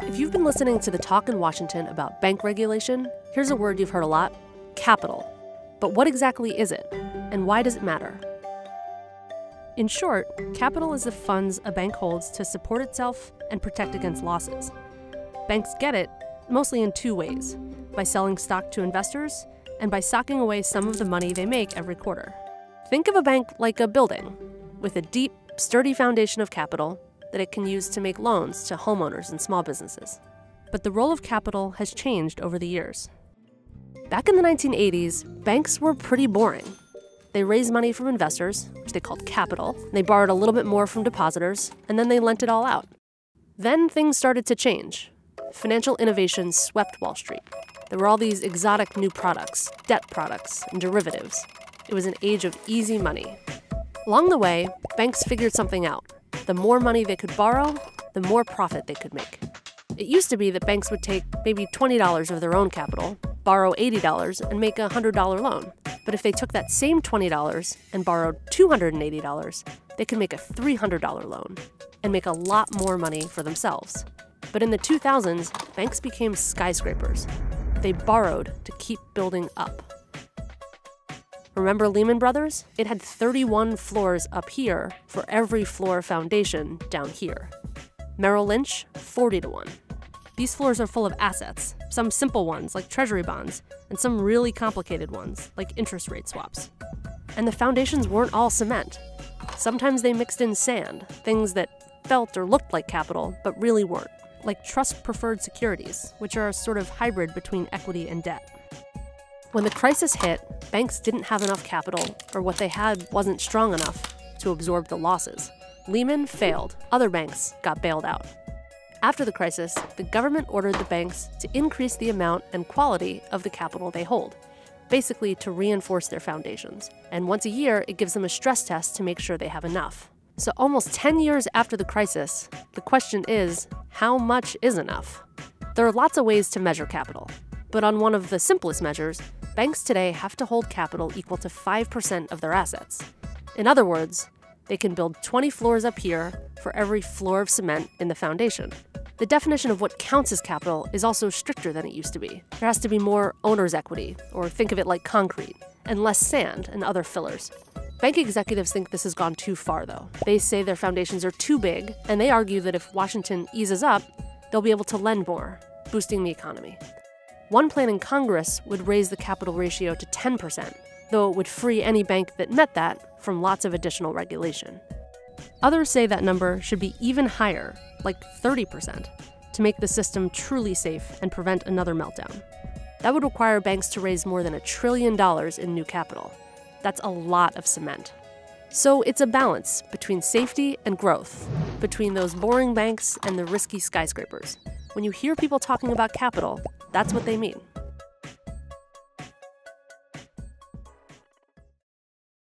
If you've been listening to the talk in Washington about bank regulation, here's a word you've heard a lot: capital. But what exactly is it, and why does it matter? In short, capital is the funds a bank holds to support itself and protect against losses. Banks get it mostly in two ways: by selling stock to investors and by socking away some of the money they make every quarter. Think of a bank like a building, with a deep, sturdy foundation of capital that it can use to make loans to homeowners and small businesses. But the role of capital has changed over the years. Back in the 1980s, banks were pretty boring. They raised money from investors, which they called capital. They borrowed a little bit more from depositors, and then they lent it all out. Then things started to change. Financial innovation swept Wall Street. There were all these exotic new products, debt products, and derivatives. It was an age of easy money. Along the way, banks figured something out. The more money they could borrow, the more profit they could make. It used to be that banks would take maybe $20 of their own capital, borrow $80, and make a $100 loan. But if they took that same $20 and borrowed $280, they could make a $300 loan and make a lot more money for themselves. But in the 2000s, banks became skyscrapers. They borrowed to keep building up. Remember Lehman Brothers? It had 31 floors up here for every floor foundation down here. Merrill Lynch, 40-1. These floors are full of assets, some simple ones like treasury bonds, and some really complicated ones like interest rate swaps. And the foundations weren't all cement. Sometimes they mixed in sand, things that felt or looked like capital but really weren't, like trust-preferred securities, which are a sort of hybrid between equity and debt. When the crisis hit, banks didn't have enough capital, or what they had wasn't strong enough to absorb the losses. Lehman failed. Other banks got bailed out. After the crisis, the government ordered the banks to increase the amount and quality of the capital they hold, basically to reinforce their foundations. And once a year, it gives them a stress test to make sure they have enough. So almost 10 years after the crisis, the question is, how much is enough? There are lots of ways to measure capital. But on one of the simplest measures, banks today have to hold capital equal to 5% of their assets. In other words, they can build 20 floors up here for every floor of cement in the foundation. The definition of what counts as capital is also stricter than it used to be. There has to be more owner's equity, or think of it like concrete, and less sand and other fillers. Bank executives think this has gone too far, though. They say their foundations are too big, and they argue that if Washington eases up, they'll be able to lend more, boosting the economy. One plan in Congress would raise the capital ratio to 10%, though it would free any bank that met that from lots of additional regulation. Others say that number should be even higher, like 30%, to make the system truly safe and prevent another meltdown. That would require banks to raise more than $1 trillion in new capital. That's a lot of cement. So it's a balance between safety and growth, between those boring banks and the risky skyscrapers. When you hear people talking about capital, that's what they mean.